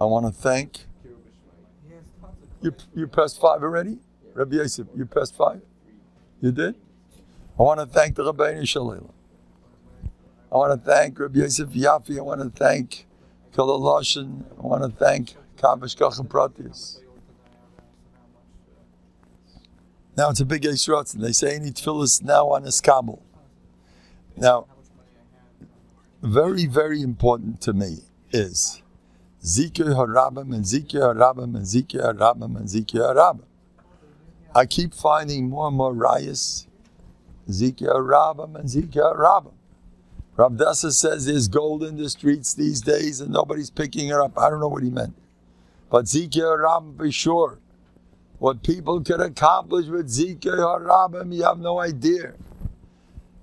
I want to thank. You pressed 5 already? Rabbi Yosef, you pressed 5? You did? I want to thank the Rabbeinu Shalom. I want to thank Rabbi Yosef Yafi. I want to thank Kalaloshin. I want to thank Kavish Kachem Pratis. Now it's a big Yisrots, and they say any tefillas now on his kabel. Now, very, very important to me is Zikr HaRabim and Zikr HaRabim and Zikr HaRabim and Zikr HaRabim. I keep finding more and more rayas, Zikr HaRabim and Zikr HaRabim. Rav Dasa says there's gold in the streets these days and nobody's picking it up. I don't know what he meant. But Zikr HaRabim for sure. What people could accomplish with Zikr HaRabim, you have no idea.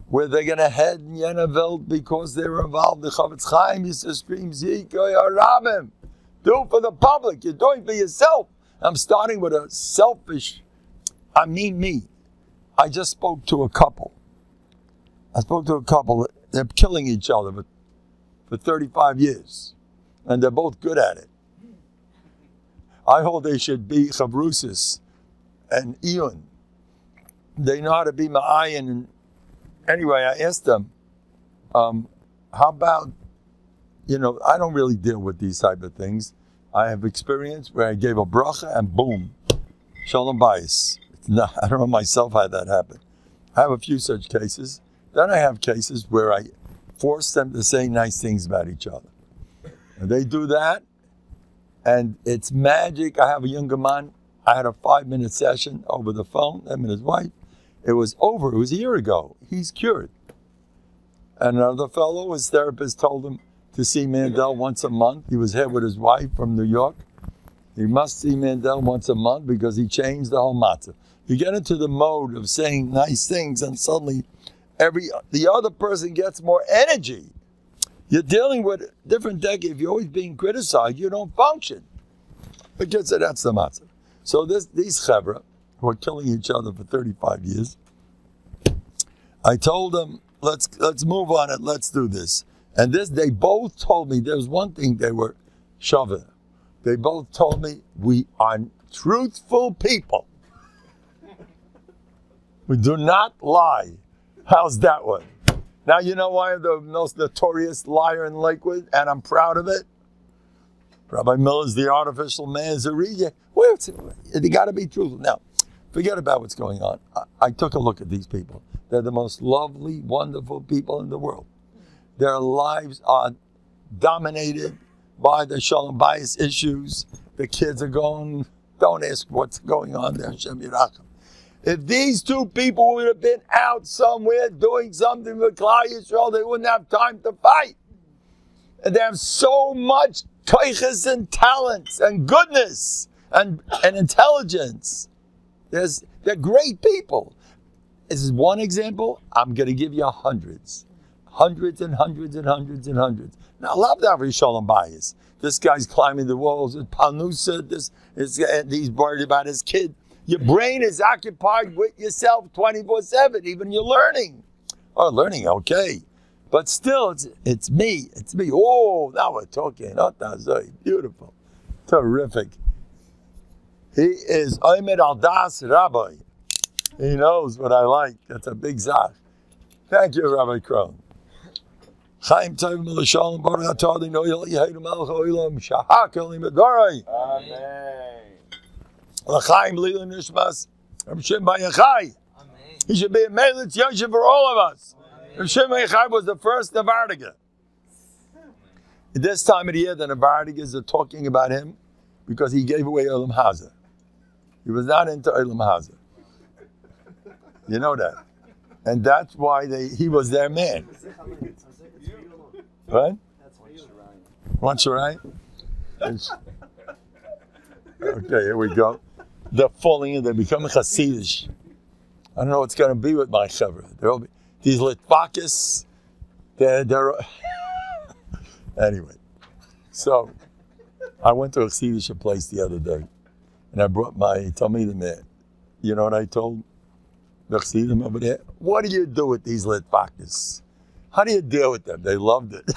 Where they're going to head in Yenavelt because they were involved. The Chavetz Chaim used to scream, Zikr HaRabim. Do it for the public. You're doing it for yourself. I'm starting with a selfish, I mean me. I just spoke to a couple. They're killing each other for 35 years. And they're both good at it. I hold they should be Chavrusis and Iyun. They know how to be Ma'ayin. And anyway, I asked them, how about, I don't really deal with these type of things. I have experience where I gave a bracha and boom, Shalom Bayis. I don't know myself how that happened. I have a few such cases. Then I have cases where I force them to say nice things about each other. And they do that. And it's magic. I have a younger man. I had a 5-minute session over the phone, him and his wife. It was over. It was a year ago. He's cured. And another fellow, his therapist told him to see Mendel once a month. He was here with his wife from New York. He must see Mendel once a month because he changed the whole matzah. You get into the mode of saying nice things and suddenly the other person gets more energy. You're dealing with a different decade. If you're always being criticized, you don't function. Because that's the matzah. So these chevra, who are killing each other for 35 years, I told them, let's move on it, let's do this. And they both told me, there's one thing they were shoving. They both told me, we are truthful people. We do not lie. How's that one? Now you know why I'm the most notorious liar in Lakewood, and I'm proud of it? Rabbi Miller's the artificial man. They got to be truthful. Now, forget about what's going on. I took a look at these people. They're the most lovely, wonderful people in the world. Their lives are dominated by the Shalom Bayis issues. The kids are going, don't ask what's going on there, Hashem Yirachim. If these two people would have been out somewhere doing something with Klal Yisrael, they wouldn't have time to fight. And they have so much koiches and talents and goodness and intelligence. They're great people. This is one example. I'm going to give you hundreds. Hundreds and hundreds and hundreds and hundreds. Now, love that for Shalom Bayis. This guy's climbing the walls with Panusa. He's worried about his kid. Your brain is occupied with yourself 24/7, even you're learning. Oh, learning, okay. But still, it's me. It's me. Oh, now we're talking. Oh, that's beautiful. Terrific. He is Omer al Das Rabbi. He knows what I like. That's a big zach. Thank you, Rabbi Krohn. Chaim Tovim L'Shalom Baruch Atah Adonai Yehidu Melech Haolam Shahak Elim Adorei. Amen. L'chaim Lila Nishmas. Rabbi Shimon Bar Yochai. He should be a Melitz Yosef for all of us. Rabbi Shimon Bar Yochai was the first Novandiga. At this time of the year, the Novandigas are talking about him because he gave away Olam Hazeh. He was not into Olam Hazeh. You know that. And that's why he was their man. What? Once right? Okay, here we go. They're falling in, they're becoming Hasidish. I don't know what's going to be with my chevra. These Litvakis, they're anyway. So, I went to a Hasidish place the other day, and I brought my Talmidim there. You know what I told the Hasidim over there? What do you do with these Litvakis? How do you deal with them? They loved it.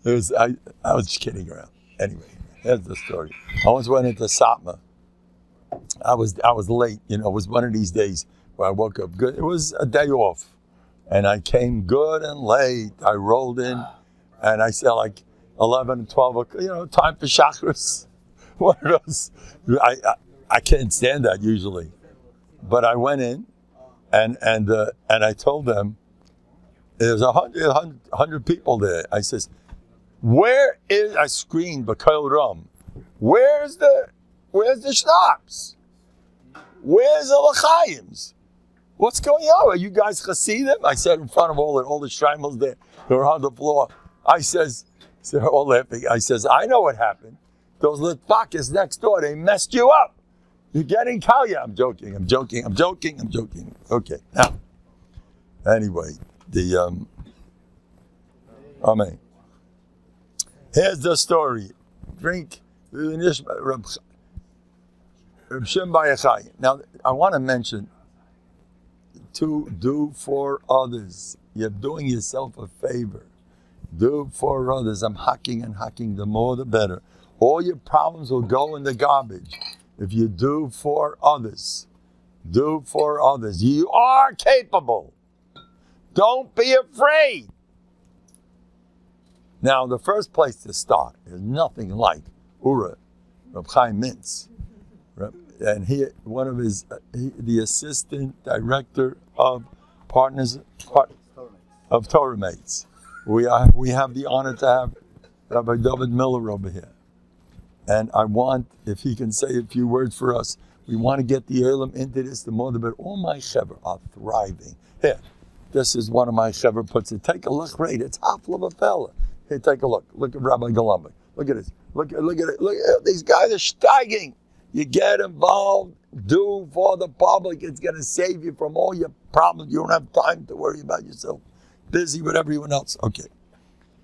I was just kidding around. Anyway, Here's the story. I once went into Satma. I was late. You know, it was one of these days where I woke up good. It was a day off. And I came good and late. I rolled in, and I said like 11 and 12 o'clock, you know, time for chakras. One of those. I can't stand that usually. But I went in, and I told them, there's 100 people there. I says, where is, I screamed, B'kol Ram, where's the schnapps? Where's the l'chaims? What's going on? Are you guys chassidim? I said in front of all the shreinels there. They were on the floor. I says, they're all laughing. I says, I know what happened. Those litvakas next door, they messed you up. You're getting kalya. I'm joking. Okay, now, anyway, amen. Here's the story. Drink. Now, I want to mention, to do for others. You're doing yourself a favor. Do for others. I'm hacking, the more the better. All your problems will go in the garbage if you do for others. Do for others. You are capable. Don't be afraid. Now, the first place to start is nothing like Ura, Reb Chaim Mintz. And he, one of his, the assistant director of of Torah Mates. We have the honor to have Rabbi David Miller over here. And I want, if he can say a few words for us, we want to get the Elam into this, the more the better. All my chever are thriving. Here, this is one of my chever puts it. Take a look, right? It's half of a fella. Here, take a look. Look at Rabbi Galamba. Look at this. Look at it. Look at these guys are steiging. You get involved, do for the public. It's going to save you from all your problems. You don't have time to worry about yourself. Busy with everyone else. Okay.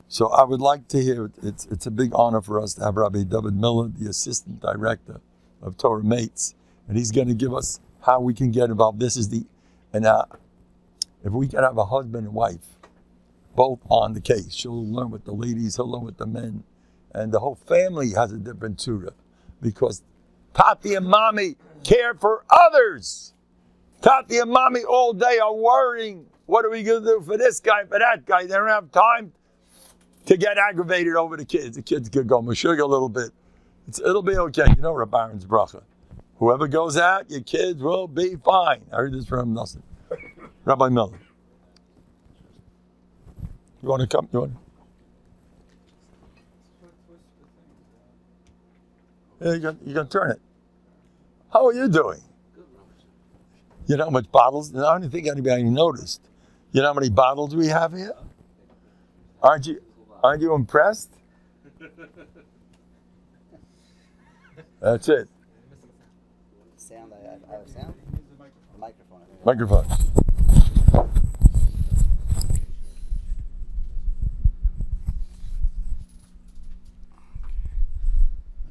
So I would like to hear, it's a big honor for us to have Rabbi David Miller, the assistant director of Torah Mates, and he's going to give us how we can get involved. This is if we can have a husband and wife, both on the case, she'll learn with the ladies, he'll learn with the men, and the whole family has a different tzura, because Tati and Mommy care for others. Tati and Mommy all day are worrying, what are we going to do for this guy, for that guy? They don't have time to get aggravated over the kids. The kids could go mashug a little bit. It'll be okay. You know Rabbi Aaron's bracha. Whoever goes out, your kids will be fine. I heard this from Nelson. Rabbi Miller. You want to come? Yeah, you can turn it. How are you doing? You know how much bottles? I don't think anybody noticed. You know how many bottles we have here? Aren't you impressed? That's it. Sound, I have sound? Microphone.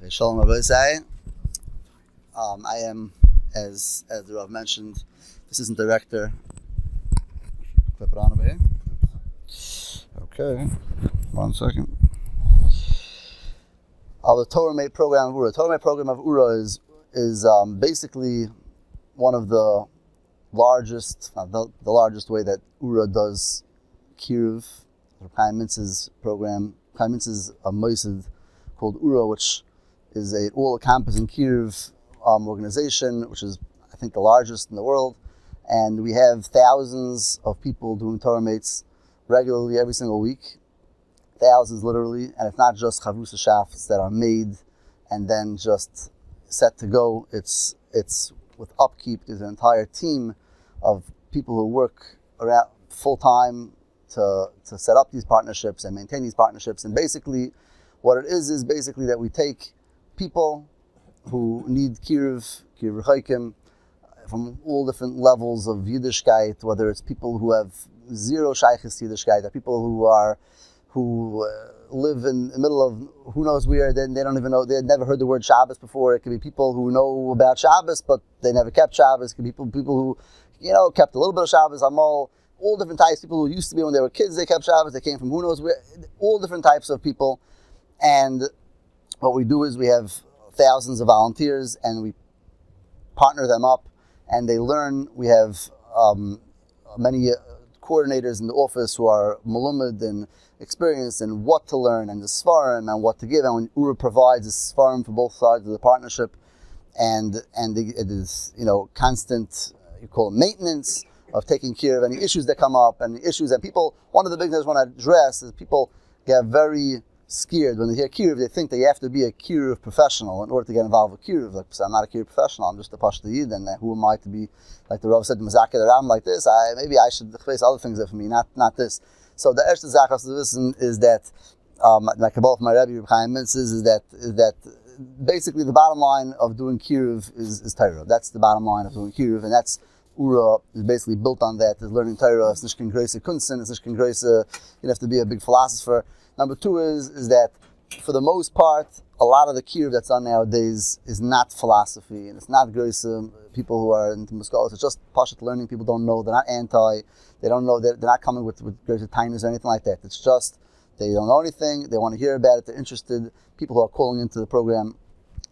Shalom Rabbi. I am, as the Rav mentioned, assistant director. Flip it on over here. Okay, 1 second. The Torah Mate program of Ura. Torah Mate program of Ura is basically one of the largest, the largest way that Ura does kiruv. Chaim Mintz's program. Chaim Mintz's moisid called Ura, which is a all-encompassing kiruv organization, which is, I think, the largest in the world. And we have thousands of people doing Torah Mates regularly every single week. Thousands, literally. And it's not just chavrusa shafts that are made and then just set to go. It's with upkeep. There's an entire team of people who work around full-time to set up these partnerships and maintain these partnerships. And basically, what it is basically that we take people who need kiruv chaykim, from all different levels of Yiddishkeit, whether it's people who have zero shaykhis to Yiddishkeit, or people who live in the middle of who knows where, they don't even know, they had never heard the word Shabbos before. It could be people who know about Shabbos, but they never kept Shabbos. It could be people who, kept a little bit of Shabbos. All different types. People who used to be, when they were kids, they kept Shabbos. They came from who knows where. All different types of people. And what we do is we have thousands of volunteers and we partner them up and they learn. We have many coordinators in the office who are malumid and experienced in what to learn and the svarim and what to give. And when Ura provides a svarim for both sides of the partnership, and it is, you know, constant, you call it maintenance of taking care of any issues that come up and issues that people. One of the big things I want to address is people get very scared when they hear kiruv. They think they have to be a kiruv professional in order to get involved with kiruv. Like, so I'm not a kiruv professional. I'm just a pashta yid, and who am I to be, like the Rav said, mizakeh the Ram like this? Maybe I should face other things for me, not this. So the erste zachas to listen is that my kabbalah from my Rebbe Reb Chaim Mintz is that basically the bottom line of doing kiruv is Torah. That's the bottom line of doing kiruv, and that's Ura is basically built on that. Is learning Torah. It's nicht kein größer Kunsten. It's nicht kein größer. You have to be a big philosopher. Number two is that for the most part, a lot of the kiruv that's on nowadays is not philosophy and it's not größer. People who are into muskalos, it's just pashat learning. People don't know. They're not anti. They don't know. They're not coming with größer tainas or anything like that. It's just they don't know anything. They want to hear about it. They're interested. People who are calling into the program,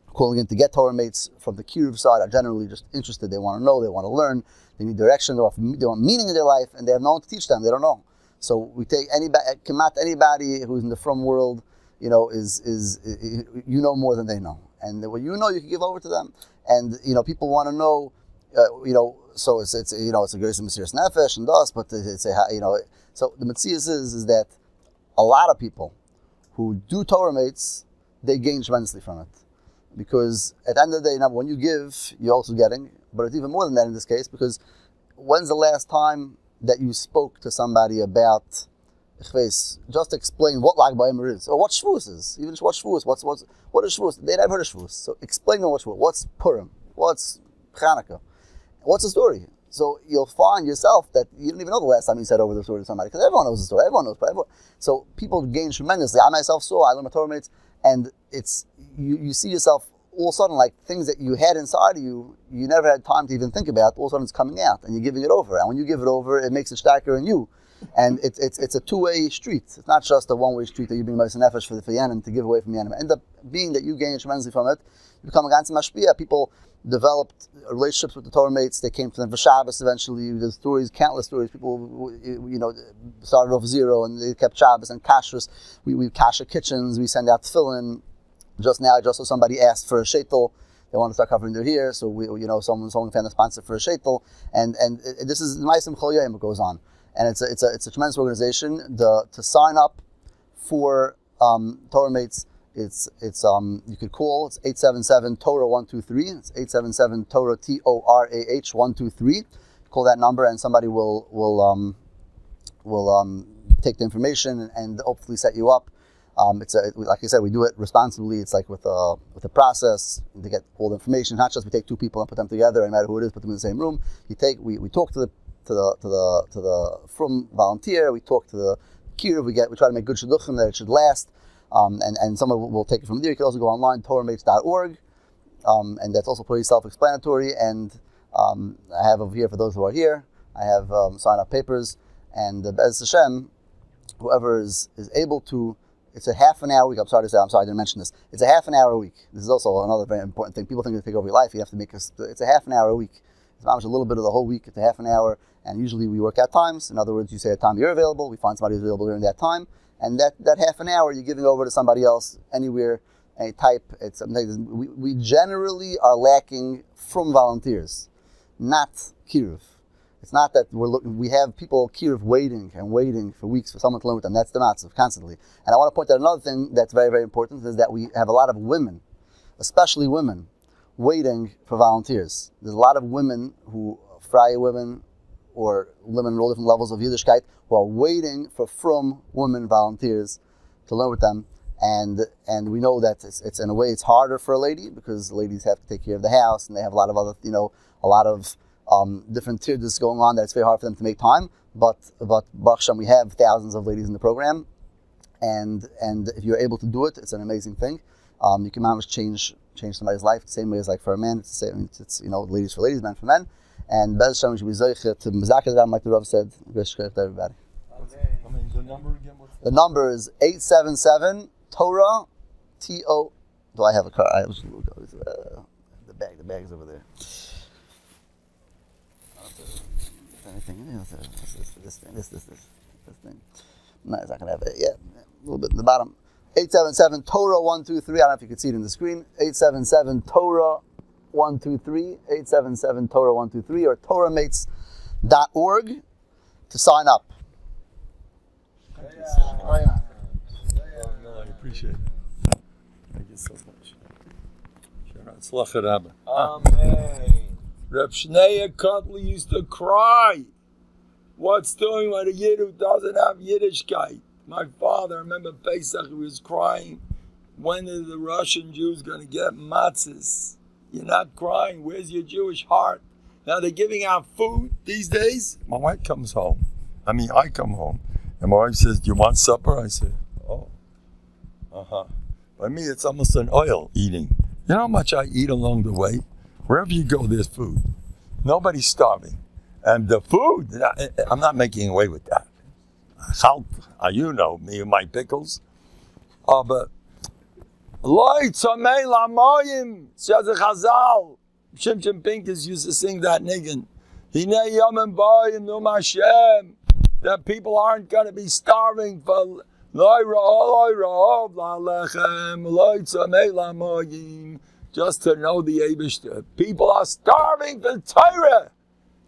calling in to get Torah mates from the kiruv side are generally just interested. They want to know. They want to learn. They need direction. They want meaning in their life, and they have no one to teach them. They don't know. So we take anybody who's in the from world, you know, is you know more than they know, and what you know you can give over to them. And you know, people want to know, you know, so it's you know, it's a great mysterious nefesh and das, but it's a, you know, so the mitzvah is that a lot of people who do Torah mates, they gain tremendously from it, because at the end of the day, now when you give, you're also getting, but it's even more than that in this case, because when's the last time that you spoke to somebody about, just explain what Lag BaOmer is, or what Shavuos is, even what Shavuos, what is Shavuos? They never heard of Shavuos, so explain them what Shavuos, what's Purim, what's Chanukah, what's the story. So you'll find yourself that you don't even know the last time you said over the story to somebody, because everyone knows the story, everyone knows, but everyone. So people gain tremendously. I myself I learned my Torah mates, and it's, you see yourself all of a sudden, like things that you had inside of you, you never had time to even think about, all of a sudden it's coming out, and you're giving it over. And when you give it over, it makes it starker in you. And it's a two-way street. It's not just a one-way street that you bring Moshe Nefesh for Yanim to give away from Yanim. It ends up being that you gain tremendously from it. You become a ganze Mashpia. People developed relationships with the Torah mates. They came to them for Shabbos eventually. There's stories, countless stories. People, you know, started off zero and they kept Shabbos and kashrus. We kasha kitchens. We send out tefillin. Just now, just so somebody asked for a sheitel, they want to start covering their hair, so someone found a sponsor for a sheitel, and this is Ma'asim Chol Yom, it goes on, and it's a tremendous organization. To sign up for Torah mates, it's you could call, it's 877 Torah 123. It's 877 Torah TORAH 123. Call that number, and somebody will take the information and hopefully set you up. Like I said, we do it responsibly. It's like with a process to get all the information. Not just we take two people and put them together, and no matter who it is, put them in the same room. We talk to the from volunteer. We talk to the kiruv. We try to make good shidduchim that it should last. And someone will take it from there. You can also go online, torahmates.org, and that's also pretty self-explanatory. And I have over here, for those who are here, I have sign-up papers. And Be'ez Hashem, whoever is able to. It's a half an hour a week. I'm sorry I didn't mention this. It's a half an hour a week. This is also another very important thing. People think they take over your life. You have to make it's a half an hour a week. It's not much, a little bit of the whole week. It's a half an hour, and usually we work out times. In other words, you say a time you're available. We find somebody who's available during that time, and that half an hour you're giving over to somebody else anywhere, any type. We generally are lacking from volunteers, not kiruv. It's not that we have people kiruv waiting for weeks for someone to learn with them. That's the matzav constantly. And I want to point out another thing that's very, very important, is that we have a lot of women, especially women, waiting for volunteers. There's a lot of women freie women, or women in all different levels of Yiddishkeit, who are waiting for from women volunteers to learn with them. And we know that it's in a way it's harder for a lady, because ladies have to take care of the house, and they have a lot of other, different tiers going on, that it's very hard for them to make time. But Baruch Hashem, we have thousands of ladies in the program, and if you're able to do it, it's an amazing thing. You can manage change somebody's life the same way as like for a man. It's the same. It's ladies for ladies, men for men. And Be'ez Hashem, we should be zoche to mezakeh the Adam, like the Rav said. Great to everybody. The number again. The number is 877 Torah TORAH Do I have a car? The bag's over there. Anything in here? This thing. No, it's not going to have it. Yeah, a little bit in the bottom. 877 Torah 123. I don't know if you can see it in the screen. 877 Torah 123. 877 Torah 123 or TorahMates.org to sign up. I appreciate it. Thank you so much. Amen. Reb Shneya Kotler used to cry. What's doing with a Yid who doesn't have Yiddishkeit? My father, I remember Pesach, he was crying. When are the Russian Jews going to get matzahs? You're not crying. Where's your Jewish heart? Now they're giving out food these days. My wife comes home. I come home. And my wife says, do you want supper? I say, oh. By me, it's almost an oil eating. You know how much I eat along the way? Wherever you go, there's food. Nobody's starving. And the food, I'm not making away with that. You know me and my pickles. But Loi tzomei lamoyim, says the Chazal. Shimshon Pincus used to sing that niggin. Hinei yomim boyim num Hashem. That people aren't going to be starving for Loi ra'ov la'lechem, Loi tzomei lamoyim. Just to know the Eibishter. People are starving for Torah.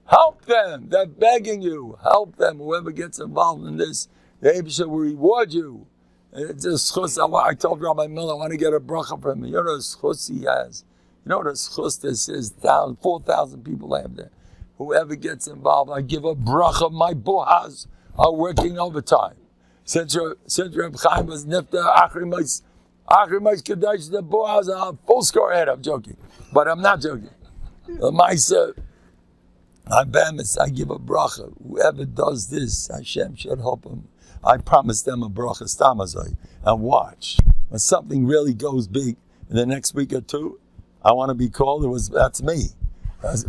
Help them. They're begging you. Help them. Whoever gets involved in this, the Eibishter will reward you. It's a schus. I told Rabbi Miller, I want to get a bracha from him. You know what a schus he has? You know what a schus that says 4,000 people have there. Whoever gets involved, I give a bracha. My bohas are working overtime. Since Reb Chaim was nifta, Achrimais Kadesh, the bohas are full score ahead. I'm joking. But I'm not joking. I give a bracha. Whoever does this, Hashem should help him. I promise them a bracha stamazai. And watch. When something really goes big in the next week or two, I want to be called. That's me. That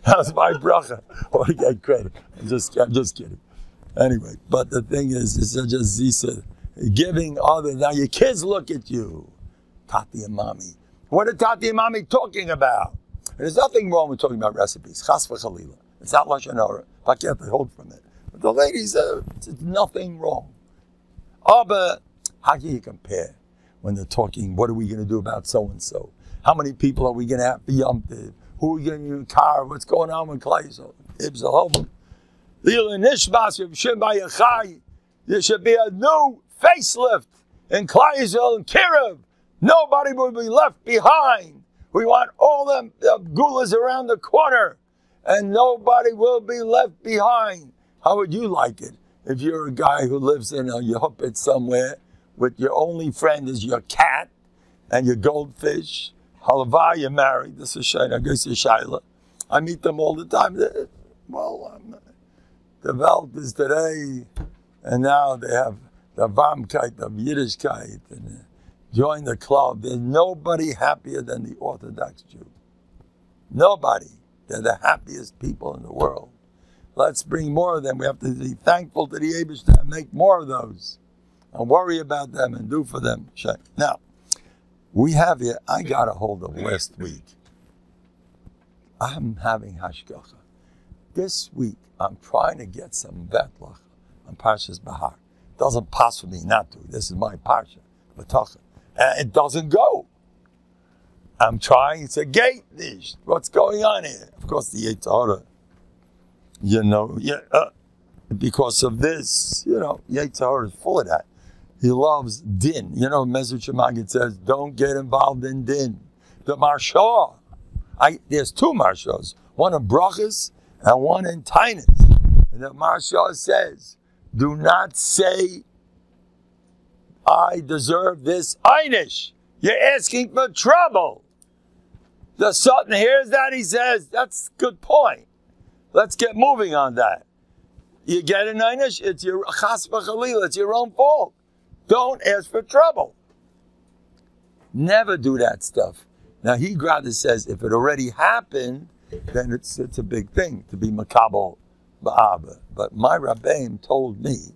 was my bracha. I want to get credit. I'm just kidding. Anyway, but the thing is, it's just Zisa. Giving other. Now your kids look at you. Tati and mommy. What are Tati and mommy talking about? There's nothing wrong with talking about recipes. Chas v'chalila. It's not Lashon Hara. I can't hold from it. But the ladies, it's nothing wrong. Oh, but how can you compare when they're talking, what are we going to do about so-and-so? How many people are we going to have for Yom Tov? Who are we going to use car? What's going on with Klaisel? There should be a new facelift in Klaisel and Kiruv. Nobody will be left behind. We want all them gulas around the corner, and nobody will be left behind. How would you like it if you're a guy who lives in a yehupit somewhere with your only friend is your cat and your goldfish? Halavah, you're married. This is Shaila. I guess you're Shaila. I meet them all the time. Well, the Welt is today, and now they have the Varmkeit, the Yiddishkeit, and join the club. There's nobody happier than the Orthodox Jew. Nobody. They're the happiest people in the world. Let's bring more of them. We have to be thankful to the Eibishter and make more of those. And worry about them and do for them. Now, we have here, I got a hold of last week. I'm having hashgacha. This week, I'm trying to get some betlach on Parshas Bahar. It doesn't pass for me not to. This is my Parsha, Bטחון. It doesn't go. I'm trying. It's a gate dish. What's going on here? Of course, the Yetzirah. Because of this, Yetzirah is full of that. He loves din. Mezritch Maggid says, don't get involved in din. The Marsha, there's two Marshas, one in Brachas and one in Tainus. And the Marsha says, do not say, I deserve this einish. You're asking for trouble. The Sultan hears that, he says, that's a good point. Let's get moving on that. You get an einish, it's your chas v'chalila, it's your own fault. Don't ask for trouble. Never do that stuff. Now, he rather says, if it already happened, then it's a big thing to be makabel ba'aba. But my Rabbeim told me,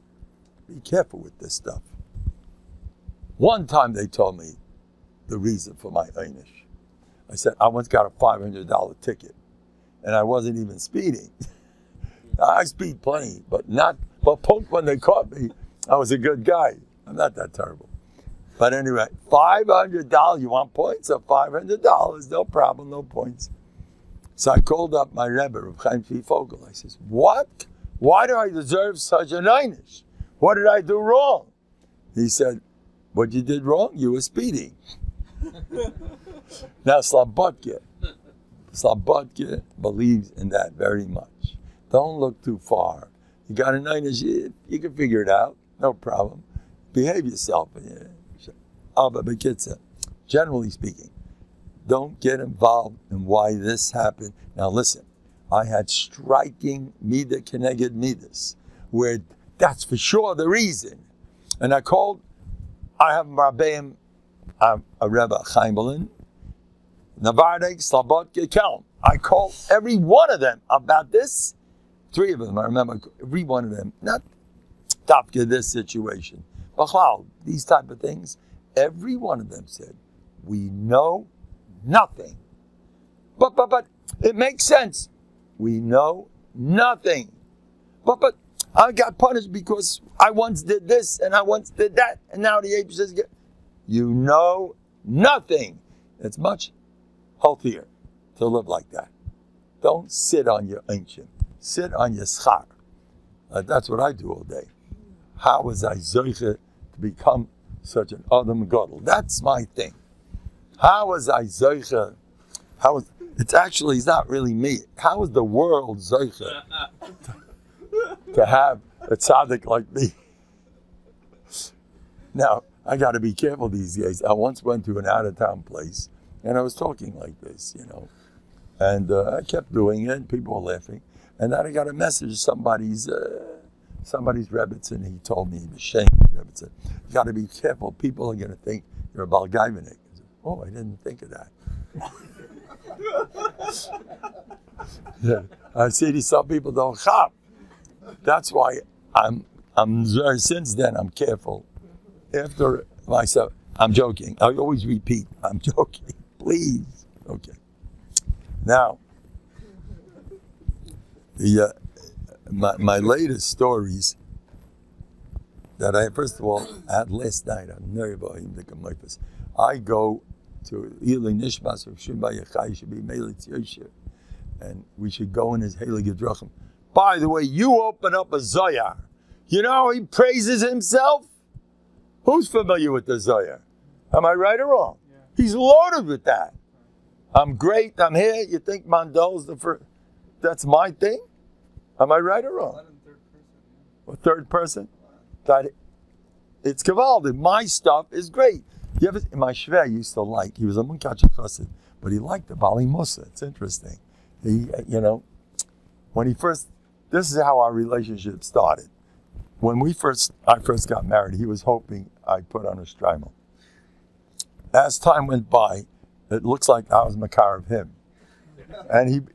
be careful with this stuff. One time they told me, the reason for my einish. I said, I once got a $500 ticket, and I wasn't even speeding. I speed plenty, but punk when they caught me, I was a good guy. I'm not that terrible. But anyway, $500, you want points? So $500, no problem, no points. So I called up my Rebbe, Reb Chaim Fogel. I says, what? Why do I deserve such an einish? What did I do wrong? He said, what you did wrong? You were speeding. Now Slabodka believes in that very much. Don't look too far. You got an einish, you can figure it out, no problem. Behave yourself. But generally speaking, don't get involved in why this happened. Now listen, I had striking midah keneged midas, where that's for sure the reason. And I have Rabbeim, a Rebbe Chaim Novehardok, Slabodka, Kelm. I called every one of them about this. 3 of them, I remember, every one of them, not Tafka, this situation, but these type of things, every one of them said, we know nothing. But it makes sense. We know nothing. But I got punished because I once did this and I once did that, and now the ape says, you know nothing. It's much healthier to live like that. Don't sit on your ancient. Sit on your schar. That's what I do all day. How was I zoiche to become such an adam gadol? That's my thing. How was I zoiche? It's not really me. How is the world zoiche to have a tzaddik like me? Now, I got to be careful these days. I once went to an out-of-town place, and I was talking like this, and I kept doing it, and people were laughing. And then I got a message, somebody's Rebbitzin, he told me, he was shamed, Rebbitzin. You got to be careful, people are going to think you're a Balgaivanik. Oh, I didn't think of that. Yeah. I see some people don't chop. That's why since then I'm careful. After myself, I'm joking. I always repeat, I'm joking. Please. Okay. Now, my latest stories that I, first of all, had last night, I go to Ili Nishmas of Shimba Yechai, should be Melitz Yosher, and we should go in his Heilige Drachim. By the way, you open up a Zoyar. You know how he praises himself? Who's familiar with the Zoyar? Am I right or wrong? Yeah. He's loaded with that. I'm great, I'm here, you think Mandel's the first? That's my thing? Am I right or wrong? Or third person? That it's Kavaldi. My stuff is great. My Shver used to like, he was a Munkach Chassid, but he liked the Bali Musa. It's interesting. When he first, this is how our relationship started. When I first got married, he was hoping I'd put on a shtreimel. As time went by, it looks like I was makar of him. And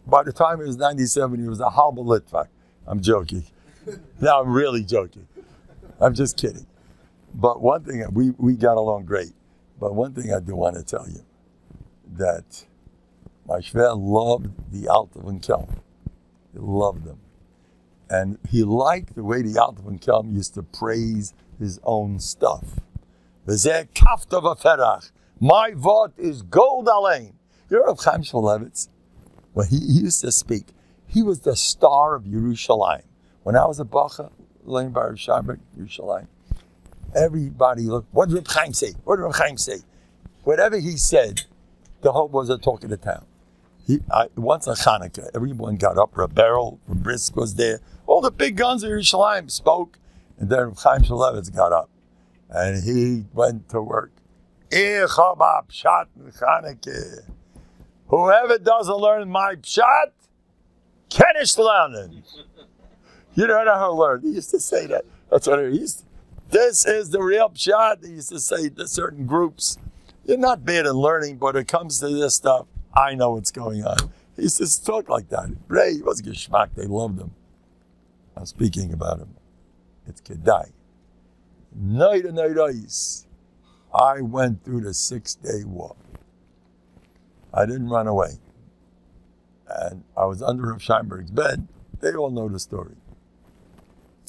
by the time he was 97, he was a halba litvak. I'm joking. Now I'm really joking. I'm just kidding. But one thing, we got along great. But one thing I do want to tell you, that my Shver loved the Altav and Kelm. He loved them. And he liked the way the Altav and Kelm used to praise his own stuff. V'zeh kafta v'ferach. My vot is gold alein. You know Rav Chaim Shmulevitz? When he used to speak, he was the star of Yerushalayim. When I was a bacha, learning by Rav Shabbat, Yerushalayim, everybody looked, what did Rav Chaim say? What did Rav Chaim say? Whatever he said, the whole was a talk of the town. Once on Hanukkah, everyone got up. Reb Beryl from Brisk was there. All the big guns of Yerushalayim spoke. And then Rav Chaim Shmulevitz got up. And he went to work. Whoever doesn't learn my pshat, kenish lernen. You don't know how to learn. He used to say that. That's what he used to. This is the real pshat. He used to say to certain groups, you're not bad in learning, but it comes to this stuff, I know what's going on. He used to talk like that. Ray, he wasn't geschmack. They loved him. I'm speaking about him. It's kedai. I went through the 6-day war. I didn't run away. And I was under Rav Scheinberg's bed. They all know the story.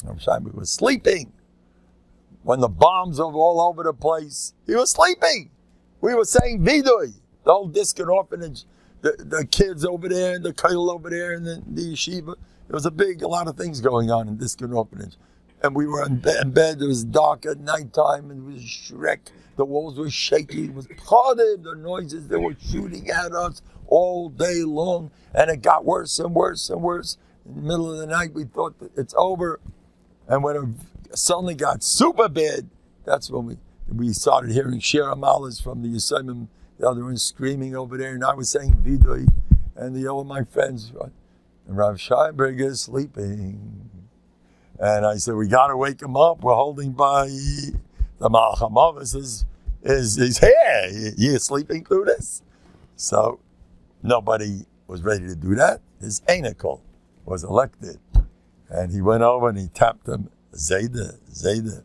Rav Scheinberg was sleeping. When the bombs were all over the place, he was sleeping. We were saying Vidui, the whole Diskin orphanage, the kids over there, and the Kyle over there, and the yeshiva. There was a lot of things going on in Diskin orphanage. And we were in bed, it was dark at nighttime, and it was Shrek. The walls were shaky, it was Chodev, the noises, they were shooting at us all day long, and it got worse and worse and worse. In the middle of the night, we thought that it's over. And when it suddenly got super bad, that's when we started hearing Shir Amalas from the Yisraelim, the other one screaming over there, and I was saying Vidui, and all of my friends, and Rav Scheinberg is sleeping. And I said, we got to wake him up. We're holding by the Malchamavis is here. You're sleeping through this? So nobody was ready to do that. His Anakel was elected. And he went over and he tapped him, Zayda.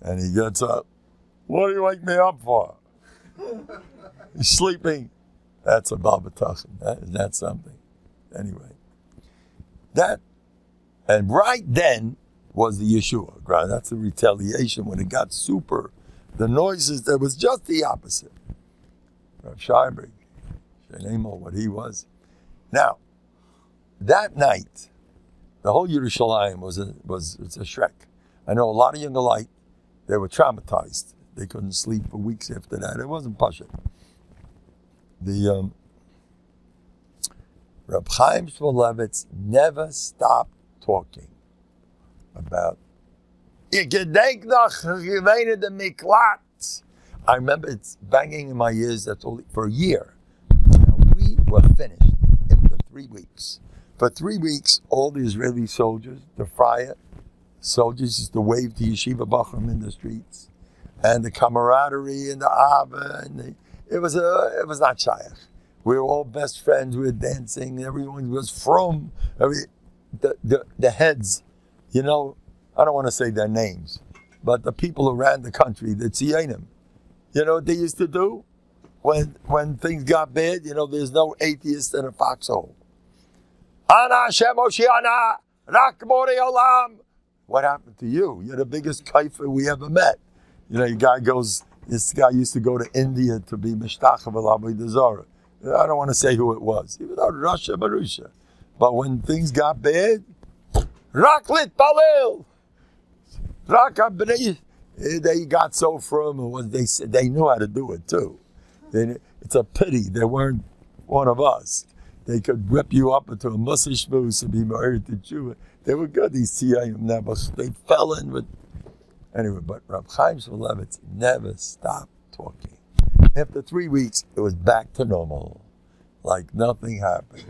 And he gets up. What do you wake me up for? He's sleeping. That's a b'tachon. That's something. Anyway. And right then was the Yeshua. Right? That's the retaliation when it got super. The noises, there was just the opposite. Rav Scheinberg, what he was. Now, that night, the whole Yerushalayim it's a Shrek. I know a lot of Yungalite, they were traumatized. They couldn't sleep for weeks after that. It wasn't Pasha. The Reb Chaim Shmulevitz never stopped talking about I remember it's banging in my ears. That's all for a year. Now, we were finished after 3 weeks. For 3 weeks, all the Israeli soldiers, the Friar soldiers, used to wave to Yeshiva Bachram in the streets, and the camaraderie and the Ava, and it was not Shaykh. We were all best friends. We were dancing. Everyone was from the heads. You know, I don't want to say their names, but the people around the country, the Tziyanim. You know what they used to do when things got bad? You know, there's no atheist in a foxhole. Ana Hashem Oshiana, Rak Borei Olam. What happened to you? You're the biggest kaifer we ever met. You know, this guy used to go to India to be Mishtach Avodah Zarah. I don't want to say who it was. He was out Russia, Marusha. But when things got bad, Rak Lit Balil. Rak Abnei. They got so firm, they knew how to do it too. It's a pity they weren't one of us. They could rip you up into a Muslish moose and be married to Jew. They were good, these Tziyayim never. They fell in with. Anyway, but Reb Chaim Shmulevitz never stopped talking. After 3 weeks, it was back to normal, like nothing happened.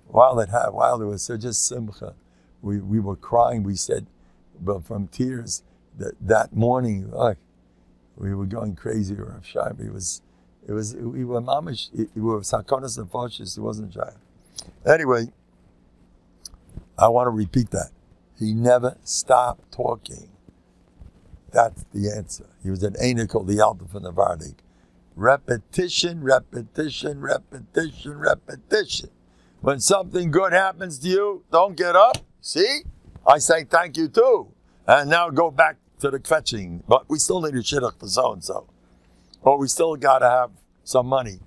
While there was such a simcha, we were crying. We said, but from tears. That morning, we were going crazy. Rav Shaibi we were mamish. We were sakonas and foshes. It wasn't shy. Anyway, I want to repeat that. He never stopped talking. That's the answer. He was an Anakel, the Alta from Novandik. Repetition, repetition, repetition, repetition. When something good happens to you, don't get up. See? I say thank you too. And now go back to the kvetching. But we still need a shidduch for so-and-so. Or we still got to have some money.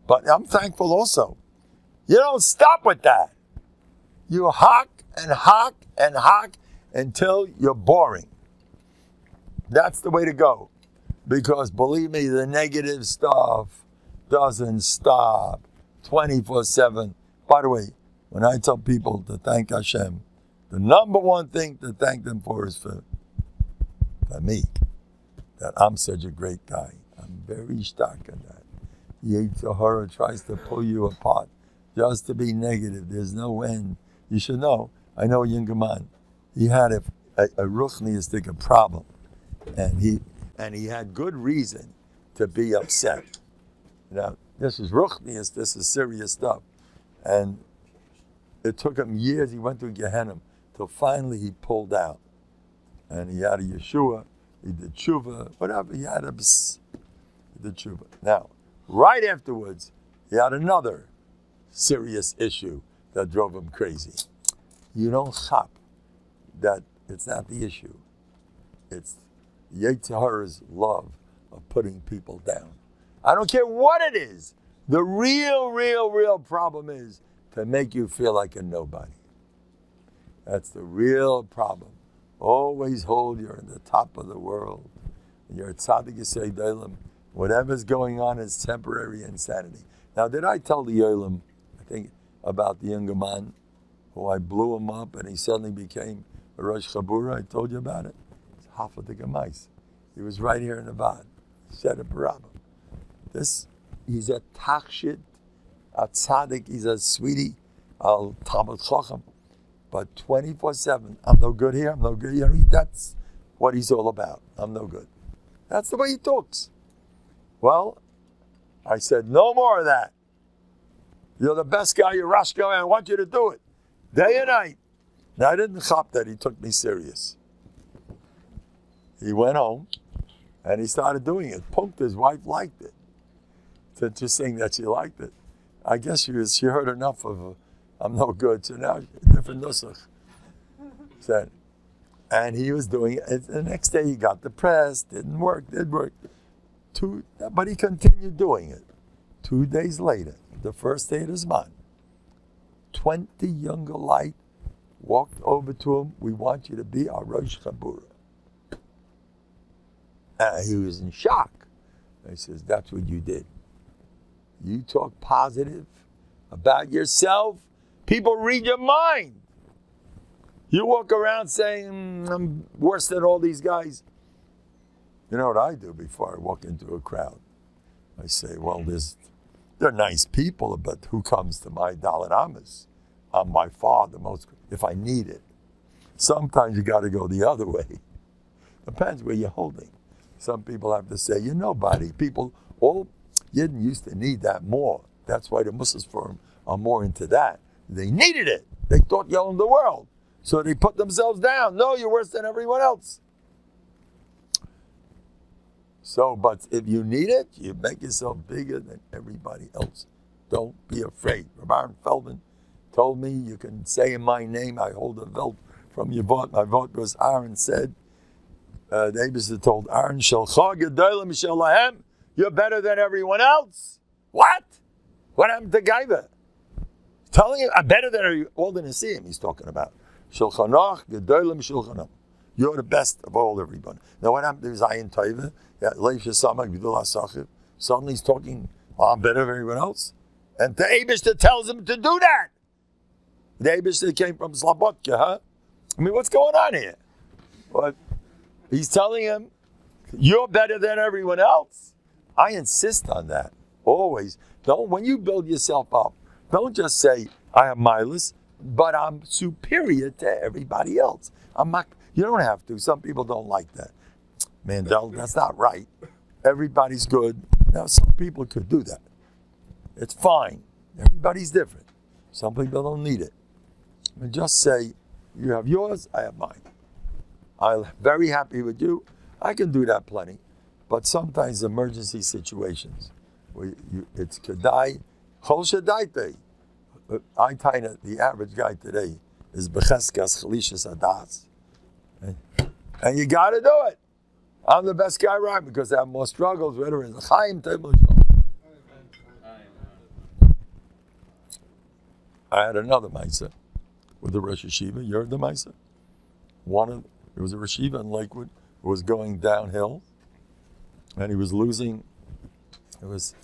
But I'm thankful also. You don't stop with that. You hock and hock and hock until you're boring. That's the way to go. Because believe me, the negative stuff doesn't stop 24/7. By the way, when I tell people to thank Hashem, the number one thing to thank them for is for me, that I'm such a great guy. I'm very stuck in that. Yetzirah tries to pull you apart just to be negative. There's no end. You should know. I know a younger man. He had a ruchniistic problem, and he had good reason to be upset. Now, this is ruchniist. This is serious stuff, and it took him years. He went to Gehenna till finally he pulled out, and he had a Yeshua, he did tshuva, whatever, he had a bs, he did tshuva. Now, right afterwards, he had another serious issue that drove him crazy. You don't chop that it's not the issue. It's Yetzer Hara's love of putting people down. I don't care what it is. The real problem is to make you feel like a nobody. That's the real problem. Always hold you're in the top of the world. You're a tzaddik yisei dolam. Whatever's going on is temporary insanity. Now, did I tell the Yolam, I think, about the younger man who I blew him up and he suddenly became a Rosh Chabura? I told you about it. It's half of the Gemais. He was right here in the Vad. Said a Barabba. He's a tachshit, a tzaddik, he's a sweetie, a Talmud Chacham. But 24/7, I'm no good here, I'm no good here. That's what he's all about. I'm no good. That's the way he talks. Well, I said, no more of that. You're the best guy, you're Rashko, and I want you to do it. Day and night. Now, I didn't chop that, he took me serious. He went home, and he started doing it. Punked, his wife liked it. It's interesting that she liked it. I guess she heard enough of I'm no good, so now different nusach. Said, and he was doing it. The next day he got depressed, did work. But he continued doing it. 2 days later, the first day of his month, 20 younger light walked over to him. We want you to be our Rosh Chabura. And he was in shock. He says, that's what you did. You talk positive about yourself. People read your mind. You walk around saying, I'm worse than all these guys. You know what I do before I walk into a crowd? I say, well, they're nice people, but who comes to my Dalit Amas? I'm by far the most, if I need it. Sometimes you got to go the other way. Depends where you're holding. Some people have to say, you're nobody. People, all Yidden used to need that more. That's why the Muslims firm are more into that. They needed it. They thought you owned the world. So they put themselves down. No, you're worse than everyone else. So, but if you need it, you make yourself bigger than everybody else. Don't be afraid. Rabbi Feldman told me, you can say in my name, I hold a vote from your vote. My vote was Aaron said, the Abishah told Aaron, you're better than everyone else. What? What happened to Gaiva? Telling him, I'm better than all the Nasiim he's talking about. You're the best of all everybody. Now what happened to Zayin Taiva? Suddenly he's talking, I'm better than everyone else. And the Abishah tells him to do that. The Abishah came from Slabotka, huh? I mean, what's going on here? But he's telling him, you're better than everyone else. I insist on that, always. Don't, when you build yourself up, don't just say, I have milas, but I'm superior to everybody else. I'm not, you don't have to. Some people don't like that. Mendel, that's not right. Everybody's good. Now, some people could do that. It's fine. Everybody's different. Some people don't need it. And just say, you have yours, I have mine. I'm very happy with you. I can do that plenty. But sometimes emergency situations, where it's kedai, chol shadaite. I find that the average guy today is becheskas chalishas adas. And you got to do it. I'm the best guy right because I have more struggles, whether it's a chaim table. I had another Maisa with the Rosh Yeshiva. You heard the Maisa? There was a Rosh Yeshiva in Lakewood who was going downhill, and he was losing. It was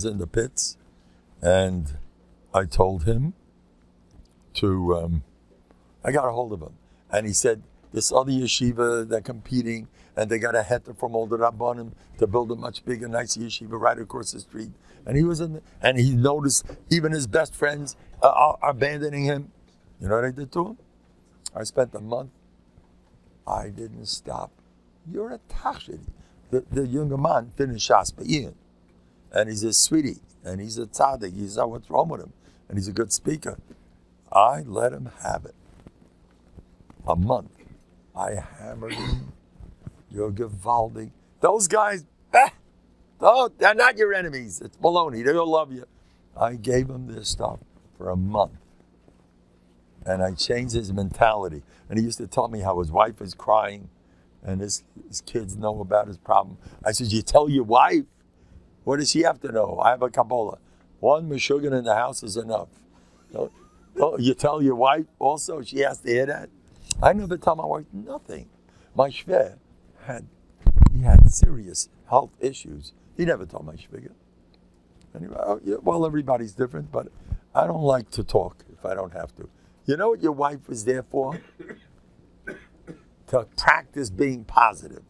in the pits, and I told him to. I got a hold of him, and he said this other yeshiva they're competing, and they got a heter from all the rabbanim to build a much bigger, nicer yeshiva right across the street. And he was and he noticed even his best friends are abandoning him. You know what I did to him? I spent a month. I didn't stop. You're a tachshit. The younger man finished Shas B'Ian, and he's a sweetie, and he's a tzaddik. He's not what's wrong with him, and he's a good speaker. I let him have it. A month. I hammered him. You're gewaldig. Those guys, they're not your enemies. It's baloney. They'll love you. I gave him this stuff for a month. And I changed his mentality. And he used to tell me how his wife is crying and his kids know about his problem. I said, you tell your wife? What does she have to know? I have a Kabbalah. One Meshuggah in the house is enough. You tell your wife also? She has to hear that? I never tell my wife nothing. My shver had serious health issues. He never told my shviga. Anyway, well, everybody's different, but I don't like to talk if I don't have to. You know what your wife is there for? To practice being positive.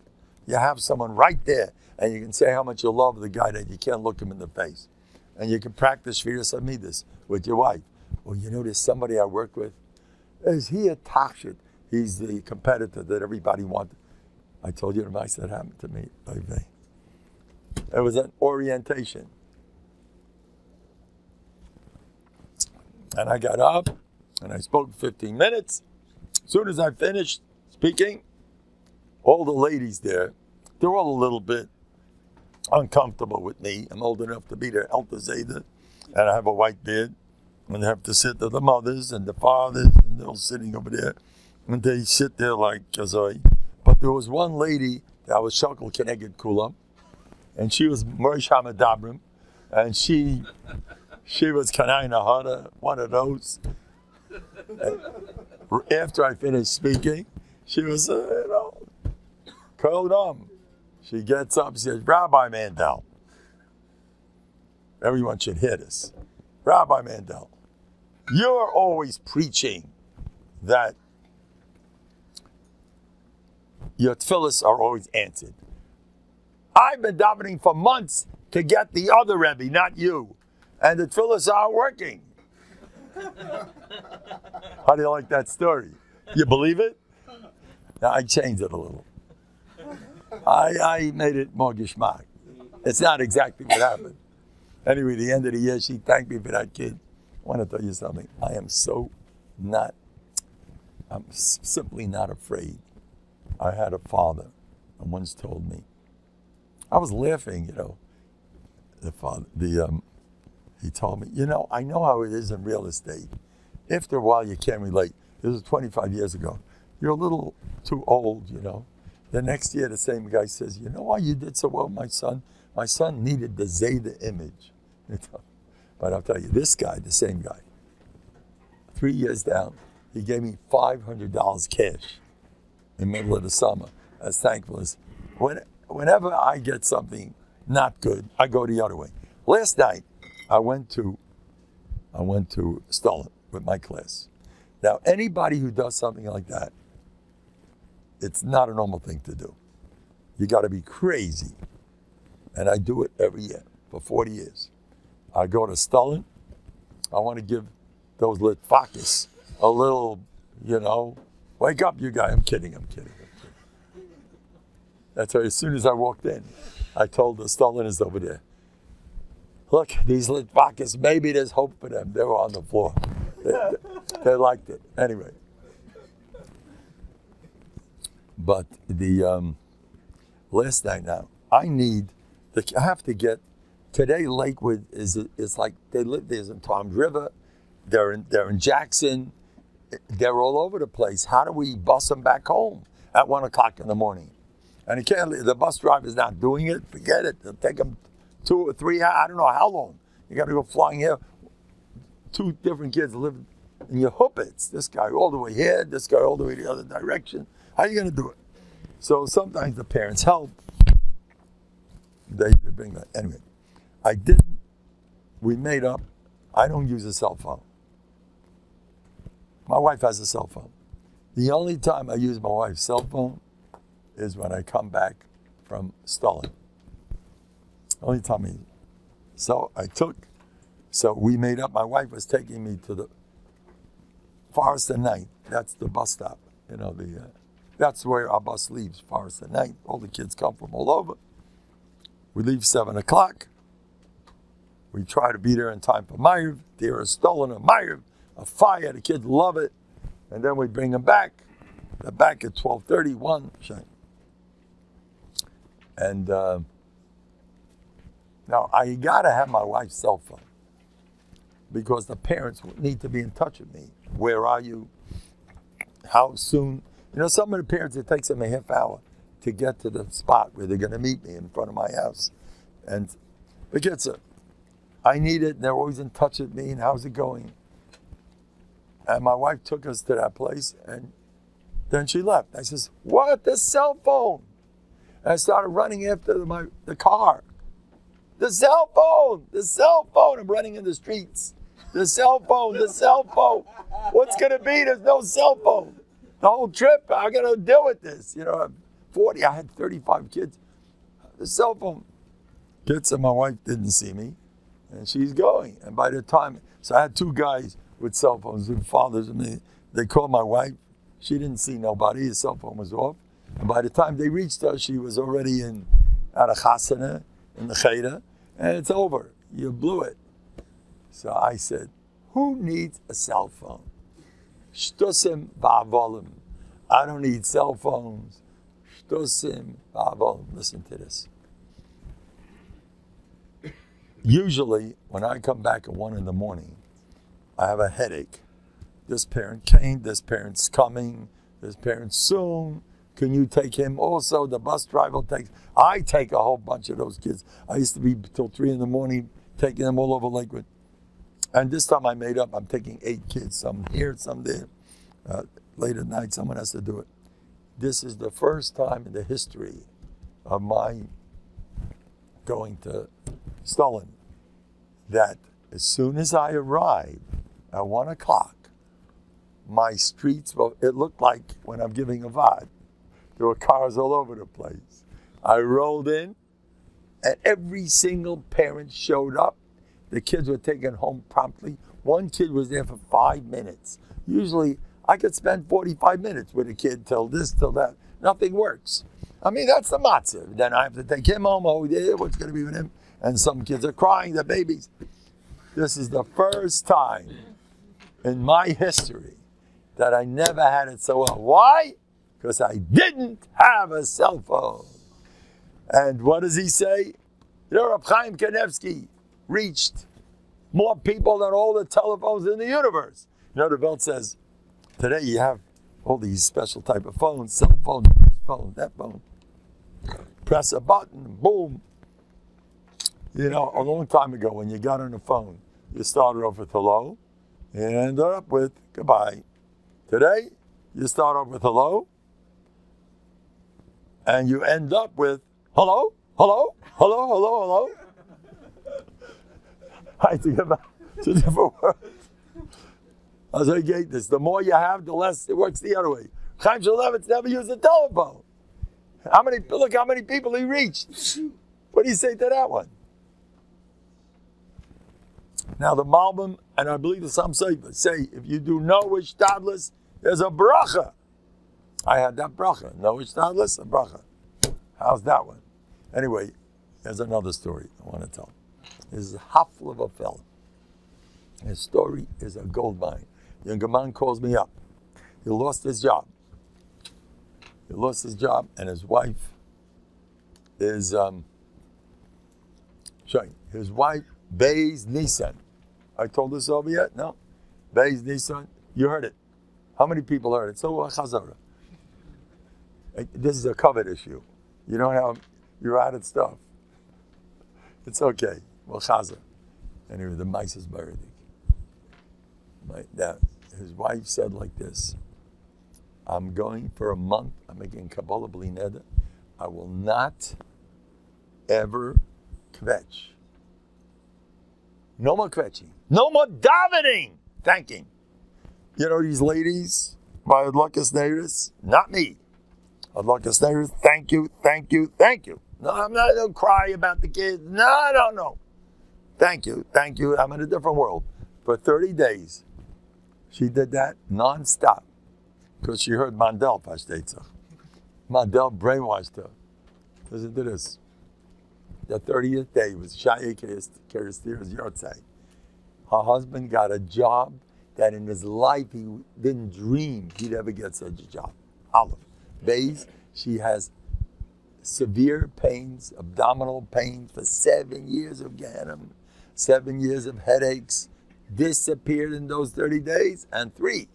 You have someone right there, and you can say how much you love the guy that you can't look him in the face. And you can practice Shviras Amidus with your wife. Well, you know, there's somebody I work with. Is he a Tachshit? He's the competitor that everybody wanted. I told you the advice that happened to me. It was an orientation. And I got up, and I spoke 15 minutes. As soon as I finished speaking, all the ladies there, they're all a little bit uncomfortable with me. I'm old enough to be their Elder Zayda, and I have a white beard, and they have to sit to the mothers and the fathers, and they're all sitting over there, and they sit there like Kazoi. But there was one lady that was Shakal Keneged Kulam, and she was Morish Hamadabrim, and she was Kanai Hada, one of those. And after I finished speaking, she was, curled on. She gets up and says, Rabbi Mendel. Everyone should hear this. Rabbi Mendel, you're always preaching that your tefillahs are always answered. I've been davening for months to get the other Rebbe, not you. And the tefillahs are working. How do you like that story? You believe it? Now, I changed it a little. I made it more geschmack. It's not exactly what happened. Anyway, the end of the year, she thanked me for that kid. I want to tell you something. I'm simply not afraid. I had a father, and once told me, I was laughing, the father, he told me, I know how it is in real estate. After a while, you can't relate. This was 25 years ago. You're a little too old, The next year, the same guy says, you know why you did so well, my son? My son needed the Zayda image. But I'll tell you, this guy, the same guy, 3 years down, he gave me $500 cash in the middle of the summer as thankfulness. Whenever I get something not good, I go the other way. Last night, I went to Stalin with my class. Now, anybody who does something like that, it's not a normal thing to do. You got to be crazy. And I do it every year for 40 years. I go to Stalin. I want to give those Litvakis a little, wake up, you guy. I'm kidding. That's why as soon as I walked in, I told the Stalin is over there. Look, these Litvakis, maybe there's hope for them. They were on the floor. They liked it. Anyway. But the last night now, I have to get, today Lakewood is like, they live there's in Tom's River, they're in Jackson, they're all over the place. How do we bus them back home at 1 o'clock in the morning? And the bus driver's not doing it, forget it. It'll take them 2 or 3 hours, I don't know how long. You got to go flying here. 2 different kids live in your hoopits. This guy all the way here, this guy all the way the other direction. How are you going to do it? So sometimes the parents help. They bring that. Anyway, we made up, I don't use a cell phone. My wife has a cell phone. The only time I use my wife's cell phone is when I come back from Stalin. Only time So we made up, my wife was taking me to the Forest at Night. That's the bus stop. That's where our bus leaves, Forest at Night. All the kids come from all over. We leave 7 o'clock. We try to be there in time for Ma'ariv. There is stolen a Ma'ariv, a fire. The kids love it. And then we bring them back. They're back at 12:30, 1. And now I gotta have my wife's cell phone because the parents need to be in touch with me. Where are you? How soon? You know, some of the parents, it takes them a half hour to get to the spot where they're gonna meet me in front of my house. And I need it. They're always in touch with me. And how's it going? And my wife took us to that place, and then she left. I says, "What? The cell phone?" And I started running after the car. The cell phone! The cell phone! I'm running in the streets. The cell phone! The cell phone! What's gonna be? There's no cell phone. The whole trip, I gotta deal with this. You know, I'm 40. I had 35 kids. The cell phone. Kids and my wife didn't see me. And she's going. And by the time, so I had two guys with cell phones, with fathers, and they called my wife. She didn't see nobody. His cell phone was off. And by the time they reached her, she was already at a chasana, in the cheder, and it's over. You blew it. So I said, who needs a cell phone? Shtusim va'avolim. I don't need cell phones. Shtusim va'avolim. Listen to this. Usually, when I come back at 1 a.m, I have a headache. This parent came, this parent's coming, this parent's soon. Can you take him also? The bus driver takes. I take a whole bunch of those kids. I used to be till 3 a.m, taking them all over Lakewood. And this time I made up, I'm taking 8 kids, some here, some there. Late at night, someone has to do it. This is the first time in the history of my going to Stalin that as soon as I arrived at 1 o'clock, my streets, well, it looked like when I'm giving a vod. There were cars all over the place. I rolled in, and every single parent showed up. The kids were taken home promptly. One kid was there for 5 minutes. Usually, I could spend 45 minutes with a kid till this, till that. Nothing works. I mean, that's the matzah. Then I have to take him home. Oh, yeah, what's going to be with him? And some kids are crying, the babies. This is the first time in my history that I never had it so well. Why? Because I didn't have a cell phone. And what does he say? You know, Reb Chaim Kanevsky reached more people than all the telephones in the universe. You know, the Welt says, today you have all these special type of phones, cell phone, this phone, that phone. Press a button, boom. You know, a long time ago when you got on the phone, you started off with hello, and ended up with goodbye. Today, you start off with hello, and you end up with hello, hello, hello, hello, hello. I have to get back to a different word. As I get this, the more you have, the less it works the other way. Chaim Shulevitz never used a telephone. Look how many people he reached. What do you say to that one? Now the Malbim, and I believe the Sam Sefer, say if you do no ishtadlis, there's a bracha. I had that bracha. No ishtadlis, a bracha. How's that one? Anyway, there's another story I want to tell. This is Hafl of a fella. His story is a gold mine. The younger man calls me up. He lost his job. He lost his job, and his wife is his wife, Beis Nisan. I told this over yet? No. Beis Nisan. You heard it. How many people heard it? So Chazara. This is a covet issue. You don't have, you're out of stuff. It's okay. Well, Chazar. Anyway, the mice is buried. Now, his wife said like this, I'm going for a month, I'm making Kabbalah Bli Neder. I will not ever kvetch. No more kvetching. No more davening. Thanking. You know these ladies, my Adlakas Neiris? Not me. Adlakas Neiris, thank you, thank you, thank you. No, I don't cry about the kids. No. Thank you. I'm in a different world. For 30 days, she did that non-stop because she heard Mandel Pashtetza. Mandel brainwashed her. Listen to this. The 30th day was Shaya Keristir's Yortzei. Her husband got a job that in his life he didn't dream he'd ever get such a job. Olive. Beis, she has severe pains, abdominal pains for 7 years of Gehenna, 7 years of headaches, disappeared in those 30 days, and 3.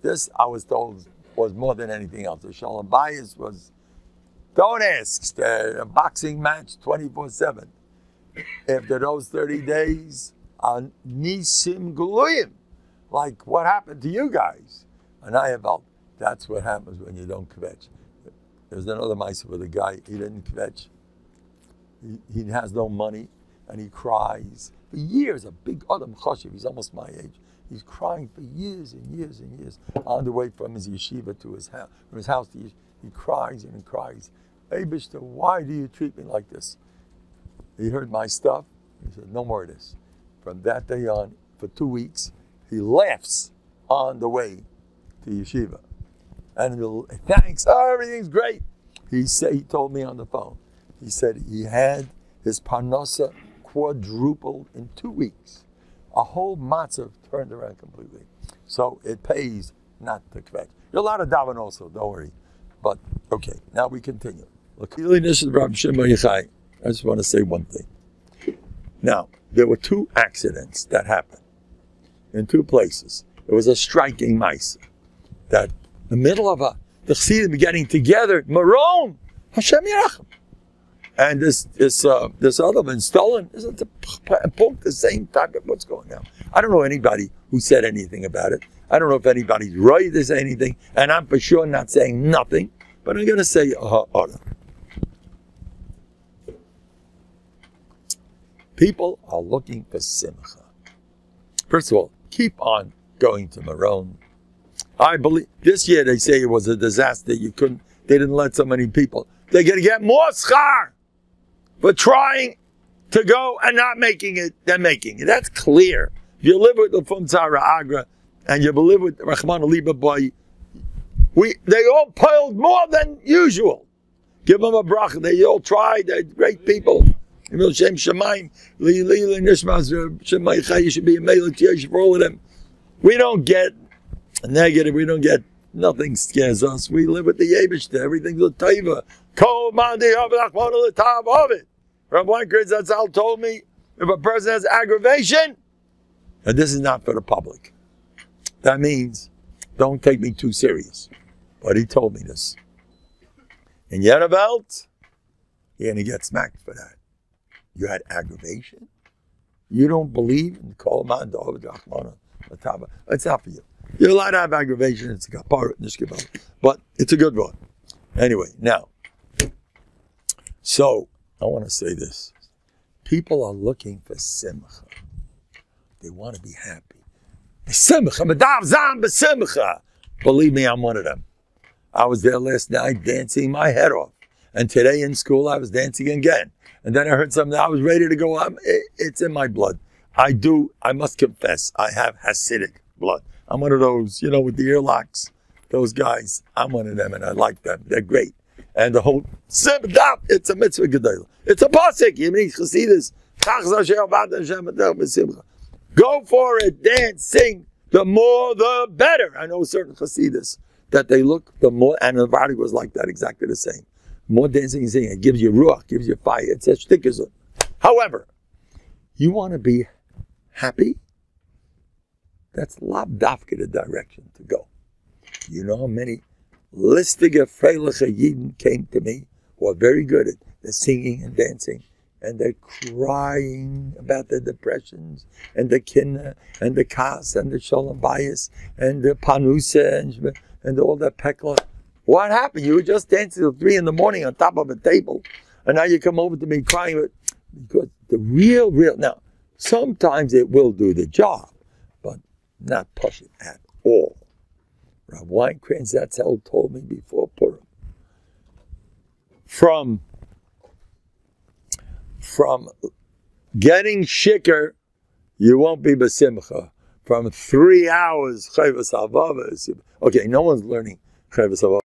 This, I was told, was more than anything else. The Shalom Bayis was, don't ask, a boxing match 24/7. After those 30 days, Nisim Gluyim, like what happened to you guys. And I felt, that's what happens when you don't kvetch. There's another mice with a guy, he didn't kvetch. He has no money, and he cries. For years, a big Adam Chashiv, he's almost my age. He's crying for years and years and years on the way from his yeshiva to his house. From his house to yeshiva. He cries and he cries. Eibishter, why do you treat me like this? He heard my stuff. He said, no more of this. From that day on, for 2 weeks, he laughs on the way to yeshiva. And he'll, thanks, oh, everything's great. He told me on the phone, he said he had his parnasa quadrupled in 2 weeks. A whole matzah turned around completely. So it pays not to kvetch. You're allowed to daven also, don't worry. But, okay, now we continue. Look, I just want to say one thing. Now, there were 2 accidents that happened in 2 places. There was a striking mice that in the middle of the Chassidim getting together, Maron, Hashem Yerachem. And this other one, stolen, is the same type of what's going on. I don't know anybody who said anything about it. I don't know if anybody's right to say anything, and I'm for sure not saying nothing, but I'm going to say, people are looking for simcha. First of all, keep on going to Maron. I believe this year they say it was a disaster. They didn't let so many people. They're going to get more schar for trying to go and not making it than making it. That's clear. If you live with the Fumtzara Agra and you live with Rahman Aliba Boy, they all piled more than usual. Give them a bracha. They all tried. They're great people. Shem Shemaim, Lili Nishmas, Shemai Chai, should be a Malik Yesh for all of them. We don't get negative. We don't get, nothing scares us. We live with the Yebishter. Everything's a taiva. Kol Mandi Havachmon L'Tav of it. Rabbi Weinkrantz Zatzal told me, if a person has aggravation, and this is not for the public, that means don't take me too serious. But he told me this. In Yenevelt, you're going to get smacked for that. You had aggravation? You don't believe in Kol Mandi Havachmon L'Tav. It's not for you. You're allowed to have aggravation. It's a kapara, but it's a good one. Anyway, now, so I want to say this. People are looking for simcha. They want to be happy. Simcha, believe me, I'm one of them. I was there last night dancing my head off. And today in school, I was dancing again. And then I heard something, I was ready to go. It's in my blood. I must confess, I have Hasidic blood. I'm one of those, with the earlocks, those guys. I'm one of them, and I like them. They're great. And the whole, it's a mitzvah gedayla. It's a pasuk. Go for it, dance, sing. The more, the better. I know certain chasidus that they look, the more, and the body was like that, exactly the same. More dancing and singing. It gives you ruach, gives you fire. It's a shtikazut. However, you want to be happy? That's lab dafka the direction to go. You know how many listige freiliche Yidden came to me who are very good at the singing and dancing, and they're crying about the depressions and the kinna and the kas and the shalom bayis and the panusa and all that pekla. What happened? You were just dancing till 3 in the morning on top of a table, and now you come over to me crying. Because the real, now, sometimes it will do the job, but not push it at all. Rabbi Weinkrantz Zatzal told me before Purim, from getting shikker, you won't be besimcha. From 3 hours, chayvus havavas. Okay, no one's learning chayvus havavas.